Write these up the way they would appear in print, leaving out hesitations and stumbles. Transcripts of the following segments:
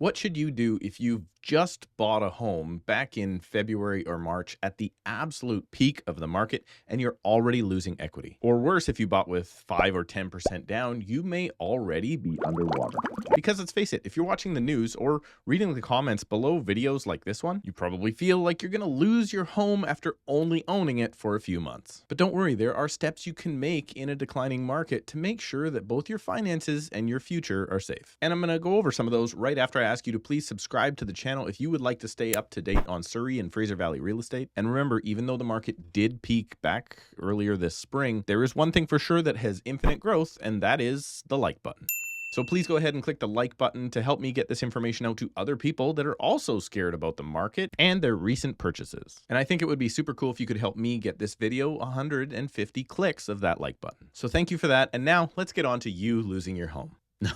What should you do if you've just bought a home back in February or March at the absolute peak of the market and you're already losing equity? Or worse, if you bought with 5 or 10% down, you may already be underwater. Because let's face it, if you're watching the news or reading the comments below videos like this one, you probably feel like you're going to lose your home after only owning it for a few months. But don't worry, there are steps you can make in a declining market to make sure that both your finances and your future are safe. And I'm going to go over some of those right after I ask you to please subscribe to the channel if you would like to stay up to date on Surrey and Fraser Valley real estate. And remember, even though the market did peak back earlier this spring, there is one thing for sure that has infinite growth, and that is the like button. So please go ahead and click the like button to help me get this information out to other people that are also scared about the market and their recent purchases. And I think it would be super cool if you could help me get this video 150 clicks of that like button. So thank you for that. And now let's get on to you losing your home. No.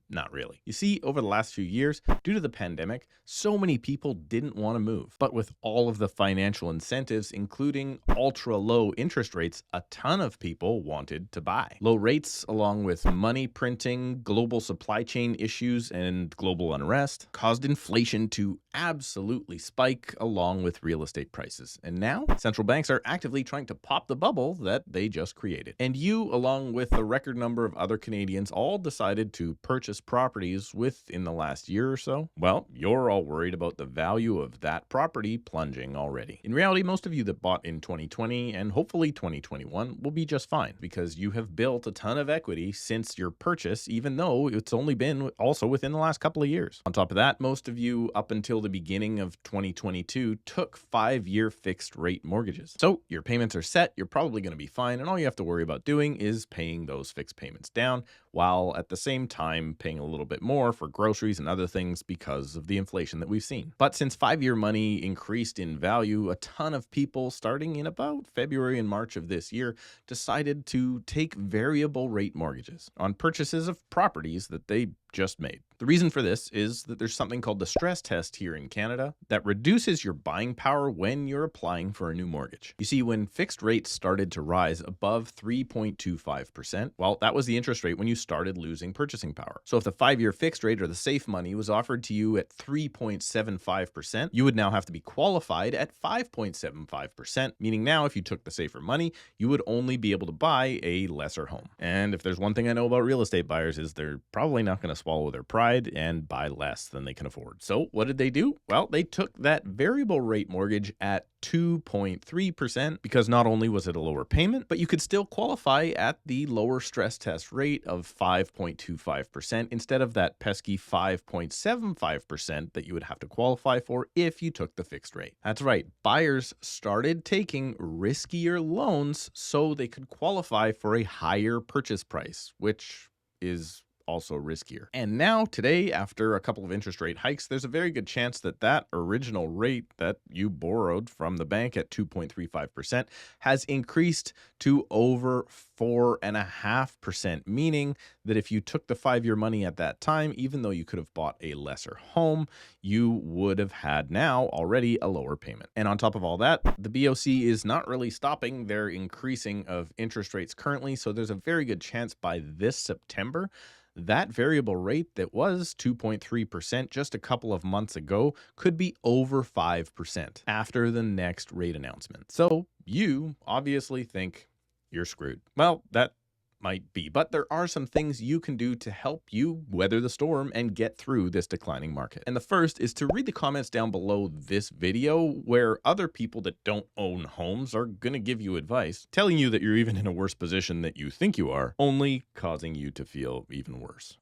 Not really. You see, over the last few years, due to the pandemic, so many people didn't want to move. But with all of the financial incentives, including ultra low interest rates, a ton of people wanted to buy. Low rates, along with money printing, global supply chain issues, and global unrest, caused inflation to absolutely spike along with real estate prices. And now, central banks are actively trying to pop the bubble that they just created. And you, along with a record number of other Canadians, all decided to purchase properties within the last year or so. Well, you're all worried about the value of that property plunging already. In reality, most of you that bought in 2020 and hopefully 2021 will be just fine because you have built a ton of equity since your purchase, even though it's only been also within the last couple of years. On top of that, most of you up until the beginning of 2022 took 5-year fixed rate mortgages. So your payments are set, you're probably going to be fine, and all you have to worry about doing is paying those fixed payments down while at the same time paying a little bit more for groceries and other things because of the inflation that we've seen. But since 5-year money increased in value, a ton of people starting in about February and March of this year decided to take variable rate mortgages on purchases of properties that they just made. The reason for this is that there's something called the stress test here in Canada that reduces your buying power when you're applying for a new mortgage. You see, when fixed rates started to rise above 3.25%, well, that was the interest rate when you started losing purchasing power. So if the 5-year fixed rate or the safe money was offered to you at 3.75%, you would now have to be qualified at 5.75%, meaning now if you took the safer money, you would only be able to buy a lesser home. And if there's one thing I know about real estate buyers is they're probably not going to swallow their pride and buy less than they can afford. So what did they do? Well, they took that variable rate mortgage at 2.3% because not only was it a lower payment, but you could still qualify at the lower stress test rate of 5.25% instead of that pesky 5.75% that you would have to qualify for if you took the fixed rate. That's right. Buyers started taking riskier loans so they could qualify for a higher purchase price, which is also riskier. And now today, after a couple of interest rate hikes, there's a very good chance that that original rate that you borrowed from the bank at 2.35% has increased to over 4.5%, meaning that if you took the 5-year money at that time, even though you could have bought a lesser home, you would have had now already a lower payment. And on top of all that, the BOC is not really stopping their increasing of interest rates currently, so there's a very good chance by this September that variable rate that was 2.3% just a couple of months ago could be over 5% after the next rate announcement. So you obviously think you're screwed. Well, that might be, but there are some things you can do to help you weather the storm and get through this declining market. And the first is to read the comments down below this video where other people that don't own homes are going to give you advice, telling you that you're even in a worse position than you think you are, only causing you to feel even worse.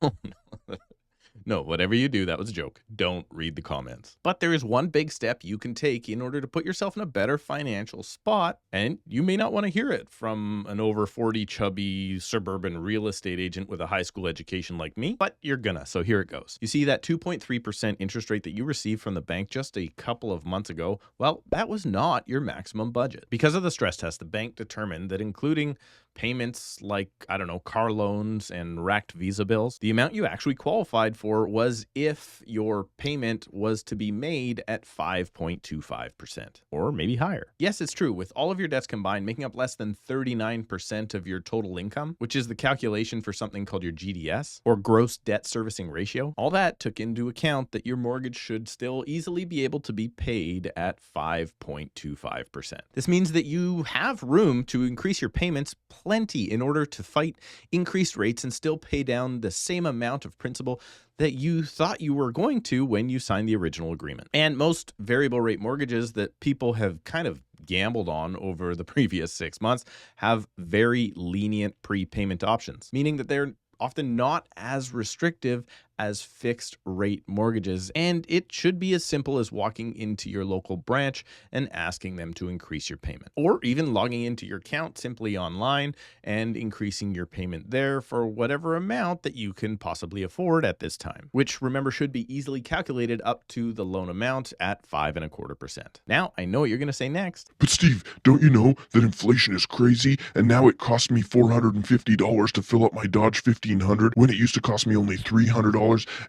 No, whatever you do, that was a joke. Don't read the comments. But there is one big step you can take in order to put yourself in a better financial spot, and you may not want to hear it from an over 40 chubby suburban real estate agent with a high school education like me, but you're gonna, so here it goes. You see that 2.3% interest rate that you received from the bank just a couple of months ago? Well, that was not your maximum budget. Because of the stress test, the bank determined that including payments like, I don't know, car loans and racked Visa bills, the amount you actually qualified for was if your payment was to be made at 5.25% or maybe higher. Yes, it's true. With all of your debts combined, making up less than 39% of your total income, which is the calculation for something called your GDS or gross debt servicing ratio, all that took into account that your mortgage should still easily be able to be paid at 5.25%. This means that you have room to increase your payments plenty in order to fight increased rates and still pay down the same amount of principal that you thought you were going to when you signed the original agreement. And most variable rate mortgages that people have kind of gambled on over the previous 6 months have very lenient prepayment options, meaning that they're often not as restrictive as fixed rate mortgages, and it should be as simple as walking into your local branch and asking them to increase your payment, or even logging into your account simply online and increasing your payment there for whatever amount that you can possibly afford at this time, which remember should be easily calculated up to the loan amount at 5.25%. Now, I know what you're going to say next. But Steve, don't you know that inflation is crazy and now it costs me $450 to fill up my Dodge 1500 when it used to cost me only $300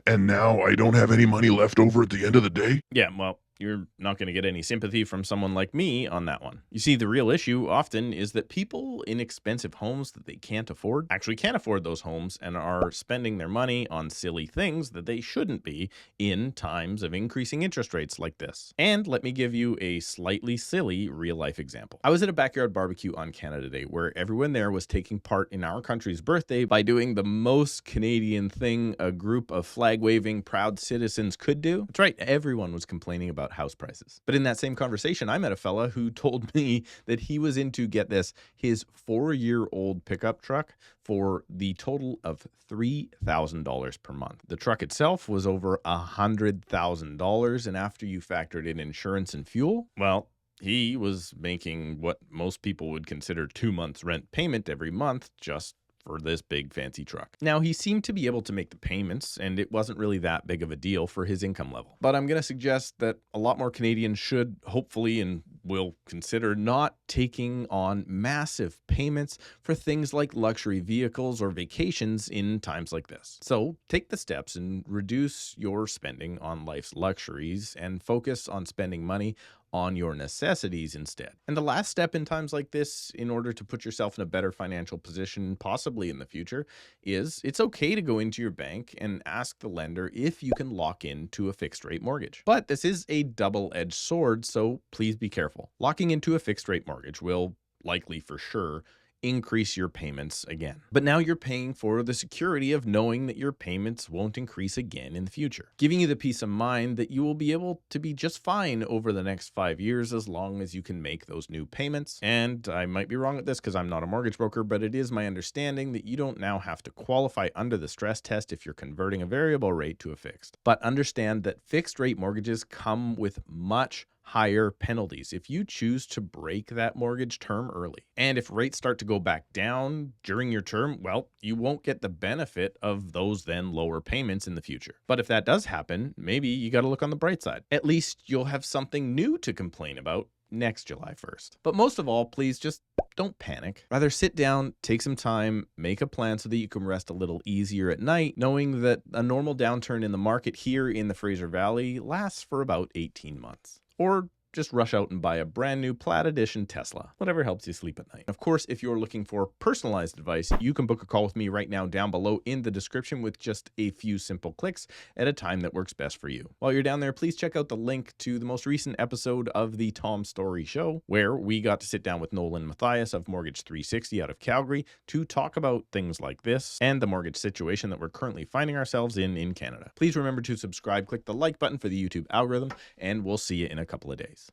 and now I don't have any money left over at the end of the day? Yeah, well, you're not going to get any sympathy from someone like me on that one. You see, the real issue often is that people in expensive homes that they can't afford actually can't afford those homes and are spending their money on silly things that they shouldn't be in times of increasing interest rates like this. And let me give you a slightly silly real-life example. I was at a backyard barbecue on Canada Day where everyone there was taking part in our country's birthday by doing the most Canadian thing a group of flag-waving proud citizens could do. That's right, everyone was complaining about house prices. But in that same conversation, I met a fella who told me that he was into, get this, his 4-year-old pickup truck for the total of $3,000 per month. The truck itself was over $100,000, and after you factored in insurance and fuel, well, he was making what most people would consider 2 months rent payment every month just for this big fancy truck. Now, he seemed to be able to make the payments, and it wasn't really that big of a deal for his income level. But I'm going to suggest that a lot more Canadians should hopefully and will consider not taking on massive payments for things like luxury vehicles or vacations in times like this. So take the steps and reduce your spending on life's luxuries and focus on spending money on your necessities instead. And the last step in times like this, in order to put yourself in a better financial position, possibly in the future, is it's okay to go into your bank and ask the lender if you can lock into a fixed rate mortgage. But this is a double-edged sword, so please be careful. Locking into a fixed rate mortgage will likely for sure increase your payments again. But now you're paying for the security of knowing that your payments won't increase again in the future, giving you the peace of mind that you will be able to be just fine over the next 5 years as long as you can make those new payments. And I might be wrong at this because I'm not a mortgage broker, but it is my understanding that you don't now have to qualify under the stress test if you're converting a variable rate to a fixed. But understand that fixed rate mortgages come with much higher penalties if you choose to break that mortgage term early. And if rates start to go back down during your term, well, you won't get the benefit of those then lower payments in the future. But if that does happen, maybe you got to look on the bright side. At least you'll have something new to complain about next July 1st. But most of all, please just don't panic. Rather sit down, take some time, make a plan so that you can rest a little easier at night, knowing that a normal downturn in the market here in the Fraser Valley lasts for about 18 months. Or just rush out and buy a brand new Plaid Edition Tesla, whatever helps you sleep at night. Of course, if you're looking for personalized advice, you can book a call with me right now down below in the description with just a few simple clicks at a time that works best for you. While you're down there, please check out the link to the most recent episode of the Tom Story Show, where we got to sit down with Nolan Matthias of Mortgage 360 out of Calgary to talk about things like this and the mortgage situation that we're currently finding ourselves in Canada. Please remember to subscribe, click the like button for the YouTube algorithm, and we'll see you in a couple of days.